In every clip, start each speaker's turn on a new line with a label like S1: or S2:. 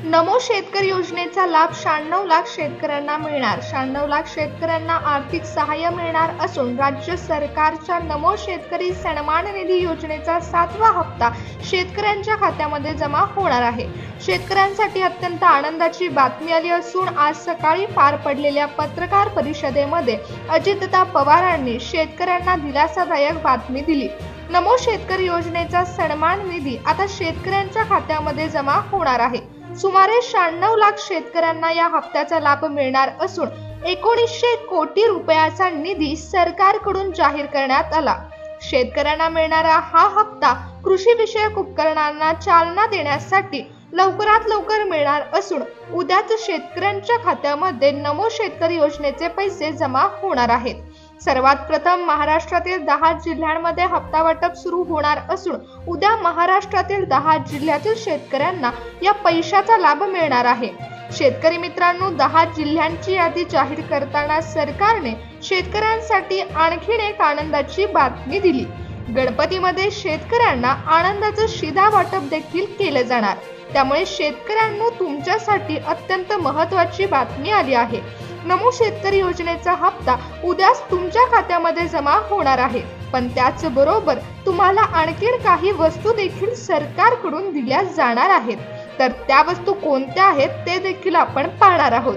S1: नमो शेतकरी योजनेचा लाभ 96 लाख शेतकऱ्यांना मिळणार। 96 लाख शेतकऱ्यांना आर्थिक सहाय्य मिळणार असून राज्य सरकारच्या नमो शेतकरी सन्मान निधी योजनेचा 7वा हप्ता शेतकऱ्यांच्या खात्यामध्ये जमा होणार आहे। शेतकऱ्यांसाठी अत्यंत आनंदाची बातमी आली असून आज सकाळी पार पडलेल्या पत्रकार परिषदेमध्ये अजितदादा पवारांनी शेतकऱ्यांना दिलासादायक बातमी दिली। नमो शेतकरी योजनेचा सन्मान निधी आता शेतकऱ्यांच्या खात्यामध्ये जमा होणार आहे। सुमारे 96 लाख शेतकऱ्यांना या हप्त्याचा लाभ मिळणार असून 1900 कोटी रुपयाचा निधी सरकारकडून जाहीर करण्यात आला। शेतकऱ्यांना मिळणारा हा हप्ता कृषी विषयक उपकरणांना चालना देण्यासाठी लवकरात लवकर मिळणार असून उद्याच शेतकऱ्यांच्या खात्यामध्ये नमो शेतकरी योजनेचे पैसे जमा होणार आहेत। सर्वात प्रथम महाराष्ट्रातील 10 जिल्ह्यांमध्ये हप्ता वाटप सुरू होणार असून उद्या महाराष्ट्रातील 10 जिल्ह्यातील शेतकऱ्यांना या पैशाचा लाभ मिळणार आहे। शेतकरी मित्रांनो, 10 जिल्ह्यांची यादी जाहीर करताना सरकारने शेतकऱ्यांसाठी आणखीन एक आनंदाची बातमी दिली। गणपतीमध्ये शेतकऱ्यांना आनंदाचं शिधा वाटप देखील केलं जाणार। त्यामुळे शेतकऱ्यांनो, तुमच्यासाठी अत्यंत महत्त्वाची बातमी आली आहे। नमो शेतकरी योजनेचा हप्ता उद्याच तुमच्या खात्यामध्ये जमा होणार आहे। पण त्याचबरोबर तुम्हाला आणखीन काही वस्तू देखील सरकारकडून दिल्या जाणार आहेत। तर त्या वस्तू कोणत्या आहेत ते देखील आपण पाहणार आहोत।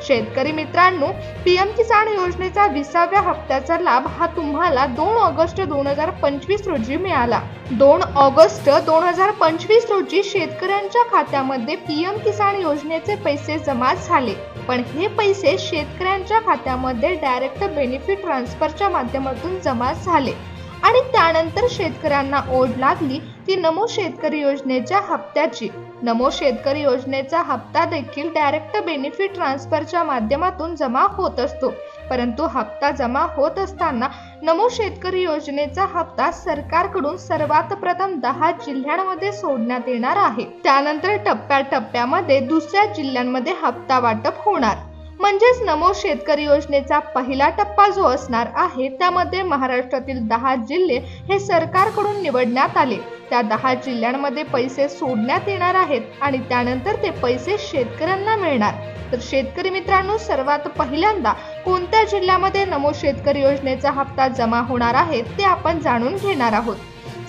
S1: शेतकरी मित्रांनो, पीएम किसान योजनेचा 20व्या हप्त्याचा लाभ हा तुम्हाला 2 ऑगस्ट 2025 रोजी मिळाला। 2 ऑगस्ट 2025 रोजी शेतकऱ्यांच्या खात्यामध्ये पीएम किसान योजनेचे पैसे जमा झाले। पण हे पैसे शेतकऱ्यांच्या खात्यामध्ये डायरेक्ट बेनिफिट ट्रान्सफरच्या माध्यमातून जमा झाले आणि त्यानंतर शेतकऱ्यांना ओढ लागली ती नमो शेतकरी योजनेच्या हप्त्याची। नमो शेतकरी योजनेचा हप्ता देखील डायरेक्ट बेनिफिट ट्रान्सफरच्या माध्यमातून जमा होत असतो, परंतु हप्ता जमा होत असताना नमो शेतकरी योजनेचा हप्ता सरकारकडून सर्वात प्रथम 10 जिल्ह्यांमध्ये सोडण्यात येणार आहे। त्यानंतर टप्प्याटप्प्यामध्ये दुसऱ्या जिल्ह्यांमध्ये हप्ता वाटप होणार। म्हणजेच नमो शेतकरी योजनेचा पहिला टप्पा जो असणार आहे त्यामध्ये महाराष्ट्रातील 10 जिल्हे हे सरकारकडून निवडण्यात आले। त्या 10 जिल्ह्यांमध्ये पैसे सोडण्यात येणार आहेत आणि त्यानंतर ते पैसे शेतकऱ्यांना मिळणार। तर शेतकरी मित्रांनो, सर्वात पहिल्यांदा कोणत्या जिल्ह्यामध्ये नमो शेतकरी योजनेचा हप्ता जमा होणार आहे ते आपण जाणून घेणार आहोत।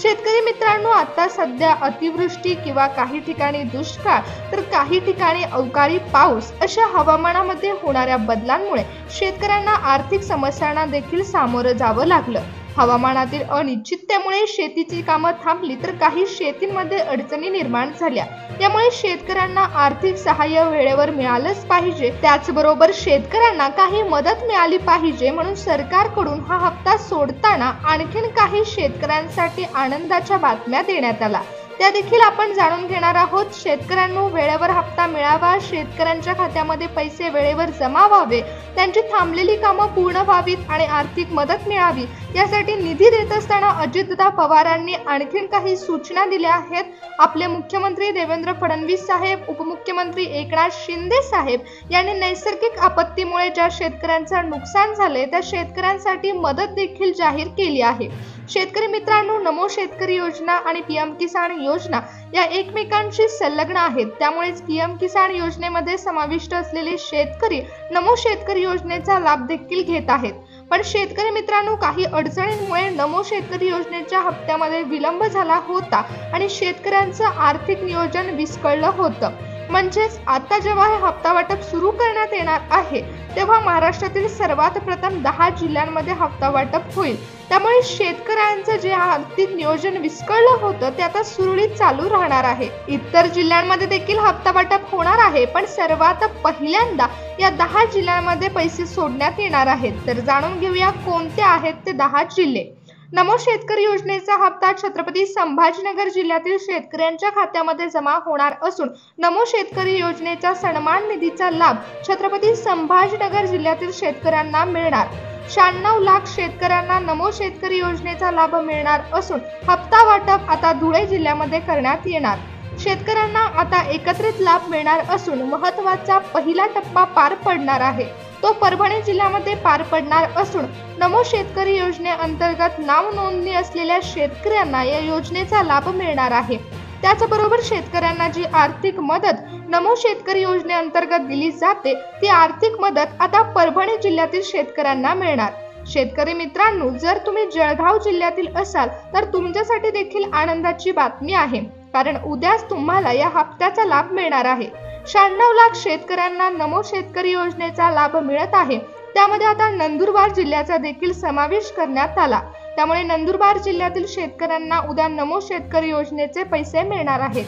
S1: शेतकरी मित्रांनो, आता सध्या अतिवृष्टी किंवा काही ठिकाणी दुष्काळ तर काही ठिकाणी अवकाळी पाऊस अशा हवामानामध्ये होणाऱ्या बदलांमुळे शेतकऱ्यांना आर्थिक समस्यांना देखील सामोरं जावं लागलं। हवामानातील अनिश्चिततेमुळे शेतीची कामं थांबली तर काही शेतींमध्ये अडचणी निर्माण झाल्या। यामुळे शेतकऱ्यांना आर्थिक सहाय्य वेळेवर मिळालंच पाहिजे, त्याचबरोबर शेतकऱ्यांना काही मदत मिळाली पाहिजे, म्हणून सरकारकडून हा हप्ता सोडताना आणखीन काही शेतकऱ्यांसाठी आनंदाच्या बातम्या देण्यात आल्या, त्या देखील आपण जाणून घेणार आहोत। शेतकऱ्यांना वेळेवर हप्ता मिळावा, शेतकऱ्यांच्या खात्यामध्ये पैसे वेळेवर जमा व्हावे, त्यांची थांबलेली कामं पूर्ण व्हावीत आणि आर्थिक मदत मिळावी यासाठी निधी देत असताना अजितदादा पवारांनी आणखीन काही सूचना दिल्या आहेत। आपले मुख्यमंत्री देवेंद्र फडणवीस साहेब, उपमुख्यमंत्री एकनाथ शिंदे साहेब यांनी नैसर्गिक आपत्तीमुळे ज्या शेतकऱ्यांचं नुकसान झाले त्या शेतकऱ्यांसाठी मदत देखील जाहीर केली आहे। शेतकरी मित्रांनो, नमो शेतकरी योजना आणि पीएम किसान योजना या एकमेकांशी संलग्न आहेत। त्यामुळेच पीएम किसान योजनेमध्ये समाविष्ट असलेले शेतकरी नमो शेतकरी योजनेचा लाभ देखील घेत आहेत। पण शेतकरी मित्रांनो, काही अडचणींमुळे नमो शेतकरी योजनेच्या हप्त्यामध्ये विलंब झाला होता आणि शेतकऱ्यांचं आर्थिक नियोजन विस्कळलं होतं। म्हणजेच आता जेव्हा हे हप्ता वाटप सुरू करण्यात येणार आहे तेव्हा महाराष्ट्रातील सर्वात प्रथम 10 जिल्ह्यांमध्ये हप्ता वाटप होईल। त्यामुळे शेतकऱ्यांचं जे आर्थिक नियोजन विस्कळलं होतं ते आता सुरळीत चालू राहणार आहे। इतर जिल्ह्यांमध्ये देखील हप्ता वाटप होणार आहे, पण सर्वात पहिल्यांदा या 10 जिल्ह्यांमध्ये पैसे सोडण्यात येणार आहेत। तर जाणून घेऊया कोणते आहेत ते 10 जिल्हे। नमो शेतकरी योजनेचा हप्ता छत्रपती संभाजीनगर जिल्ह्यातील शेतकऱ्यांच्या खात्यामध्ये जमा होणार असून नमो शेतकरी योजनेचा सन्मान निधीचा लाभ छत्रपती संभाजीनगर जिल्ह्यातील शेतकऱ्यांना मिळणार। 96 लाख शेतकऱ्यांना नमो शेतकरी योजनेचा लाभ मिळणार असून हप्ता वाटप आता धुळे जिल्ह्यामध्ये करण्यात येणार। शेतकऱ्यांना आता एकत्रित लाभ मिळणार असून महत्त्वाचा पहिला टप्पा पार पडणार आहे, तो परभणी जिल्ह्यामध्ये पार पडणार असून नमो शेतकरी योजनेअंतर्गत नाव नोंदणी असलेल्या शेतकऱ्यांना या योजनेचा लाभ मिळणार आहे। त्याचबरोबर शेतकऱ्यांना जी आर्थिक मदत नमो शेतकरी योजनेअंतर्गत दिली जाते ती आर्थिक मदत आता परभणी जिल्ह्यातील शेतकऱ्यांना मिळणार। शेतकरी मित्रांनो, जर तुम्ही जळगाव जिल्ह्यातील असाल तर तुमच्यासाठी देखील आनंदाची बातमी आहे, कारण उद्याच तुम्हाला या हप्त्याचा लाभ मिळणार आहे। 96 लाख शेतकऱ्यांना नमो शेतकरी योजनेचा लाभ मिळत आहे। त्यामध्ये आता नंदुरबार जिल्ह्याचा देखील समावेश करण्यात आला। त्यामुळे नंदुरबार जिल्ह्यातील शेतकऱ्यांना उद्या नमो शेतकरी योजनेचे पैसे मिळणार आहेत।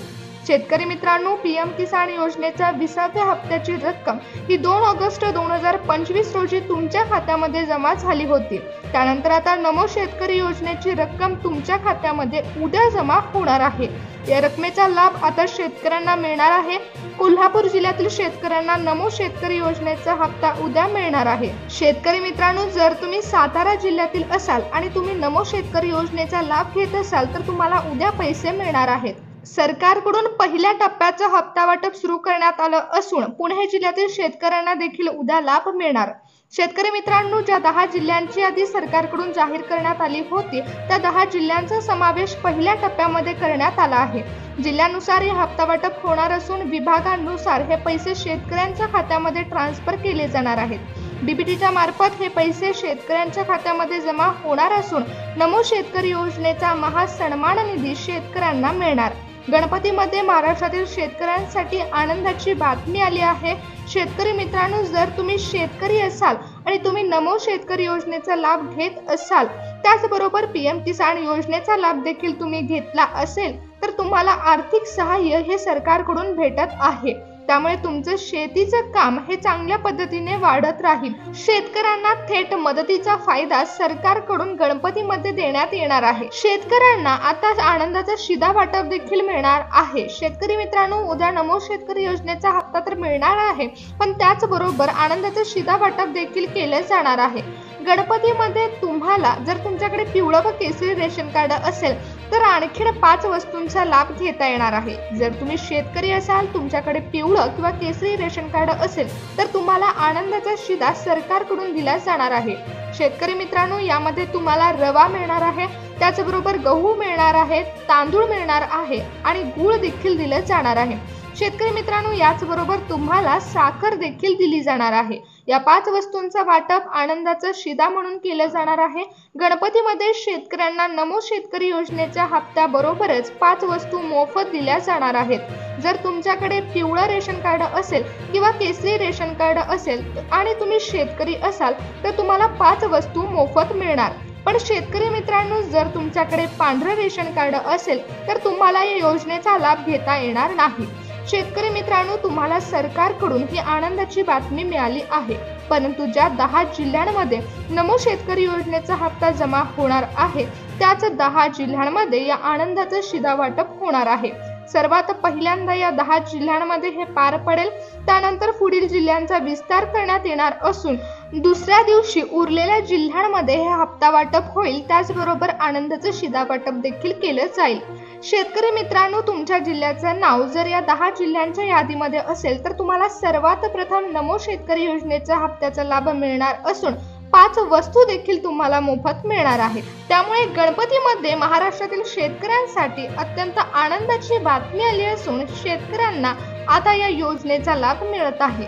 S1: शेतकरी मित्रांनो, पीएम किसान योजनेच्या 20व्या हप्त्याची रक्कम ही 2 ऑगस्ट 2025 रोजी तुमच्या खात्यामध्ये जमा झाली होती। त्यानंतर आता नमो शेतकरी योजनेची रक्कम तुमच्या खात्यामध्ये उद्या जमा होणार आहे। या रकमेचा लाभ आता शेतकऱ्यांना मिळणार आहे। कोल्हापूर जिल्ह्यातील शेतकऱ्यांना नमो शेतकरी योजनेचा हप्ता उद्या मिळणार आहे। शेतकरी मित्रांनो, जर तुम्ही सातारा जिल्ह्यातील असाल आणि तुम्ही नमो शेतकरी योजनेचा लाभ घेत असाल तर तुम्हाला उद्या पैसे मिळणार आहेत। सरकारकडून पहिल्या टप्प्याचं हप्ता वाटप सुरू करण्यात आलं असून पुणे जिल्ह्यातील शेतकऱ्यांना देखील उद्या लाभ मिळणार। शेतकरी मित्रांनो, ज्या 10 जिल्ह्यांची यादी सरकारकडून जाहीर करण्यात आली होती त्या 10 जिल्ह्यांचा समावेश पहिल्या टप्प्यामध्ये करण्यात आला आहे। जिल्ह्यानुसार हे हप्ता वाटप होणार असून विभागानुसार हे पैसे शेतकऱ्यांच्या खात्यामध्ये ट्रान्सफर केले जाणार आहेत। डीबीटीच्या मार्फत हे पैसे शेतकऱ्यांच्या खात्यामध्ये जमा होणार असून नमो शेतकरी योजनेचा महासन्मान निधी शेतकऱ्यांना मिळणार। गणपतीमध्ये महाराष्ट्रातील शेतकऱ्यांसाठी आनंदाची बातमी आली आहे। शेतकरी मित्रांनो, जर तुम्ही शेतकरी असाल आणि तुम्ही नमो शेतकरी योजनेचा लाभ घेत असाल, त्याचबरोबर पीएम किसान योजनेचा लाभ देखील तुम्ही घेतला असेल तर तुम्हाला आर्थिक सहाय्य हे सरकारकडून भेटत आहे। त्यामुळे तुमचं शेतीचं काम हे चांगल्या पद्धतीने वाढत राहील। शेतकऱ्यांना थेट मदतीचा फायदा सरकारकडून गणपतीमध्ये देण्यात येणार आहे। शेतकऱ्यांना आता आनंदाचा शिधा वाटप देखील मिळणार आहे। शेतकरी मित्रांनो, उद्या नमो शेतकरी योजनेचा हप्ता तर मिळणार आहे, पण त्याचबरोबर आनंदाचा शिधा वाटप देखील केलं जाणार आहे। गणपतीमध्ये तुम्हाला जर तुमच्याकडे पिवळं व केसरी रेशन कार्ड असेल तर आणखीन 5 वस्तूंचा लाभ घेता येणार आहे। जर तुम्ही शेतकरी असाल, तुमच्याकडे पिवळं किंवा केसरी रेशन कार्ड असेल तर तुम्हाला आनंदाचा शिधा सरकारकडून दिला जाणार आहे। शेतकरी मित्रांनो, यामध्ये तुम्हाला रवा मिळणार आहे, त्याचबरोबर गहू मिळणार आहे, तांदूळ मिळणार आहे आणि गूळ देखील दिलं जाणार आहे। शेतकरी मित्रांनो, याचबरोबर तुम्हाला साखर देखील दिली जाणार आहे। या 5 वस्तूंचा वाटप आनंदाचा शिधा म्हणून केलं जाणार आहे। गणपतीमध्ये शेतकऱ्यांना नमो शेतकरी योजनेच्या हप्त्याबरोबरच 5 वस्तू मोफत दिल्या जाणार आहेत। जर तुमच्याकडे पिवळं रेशन कार्ड असेल किंवा केसरी रेशन कार्ड असेल आणि तुम्ही शेतकरी असाल तर तुम्हाला 5 वस्तू मोफत मिळणार। पण शेतकरी मित्रांनो, जर तुमच्याकडे पांढरं रेशन कार्ड असेल तर तुम्हाला या योजनेचा लाभ घेता येणार नाही। शेतकरी मित्रांनो, तुम्हाला सरकारकडून ही आनंदाची बातमी मिळाली आहे, परंतु ज्या 10 जिल्ह्यांमध्ये नमो शेतकरी योजनेचा हप्ता जमा होणार आहे त्याच 10 जिल्ह्यांमध्ये या आनंदाचं शिधा वाटप होणार आहे। सर्वात पहिल्यांदा या 10 जिल्ह्यांमध्ये हे पार पडेल, त्यानंतर पुढील जिल्ह्यांचा विस्तार करण्यात येणार असून दुसऱ्या दिवशी उरलेल्या जिल्ह्यांमध्ये हे हप्ता वाटप होईल। त्याचबरोबर आनंदाचं शिधा वाटप देखील केलं जाईल। शेतकरी मित्रांनो, तुमच्या जिल्ह्याचं नाव जर या 10 जिल्ह्यांच्या यादीमध्ये असेल तर तुम्हाला सर्वात प्रथम नमो शेतकरी योजनेचा हप्त्याचा लाभ मिळणार असून 5 वस्तू देखील तुम्हाला मोफत मिळणार आहेत। त्यामुळे गणपतीमध्ये महाराष्ट्रातील शेतकऱ्यांसाठी अत्यंत आनंदाची बातमी आली असून शेतकऱ्यांना आता या योजनेचा लाभ मिळत आहे।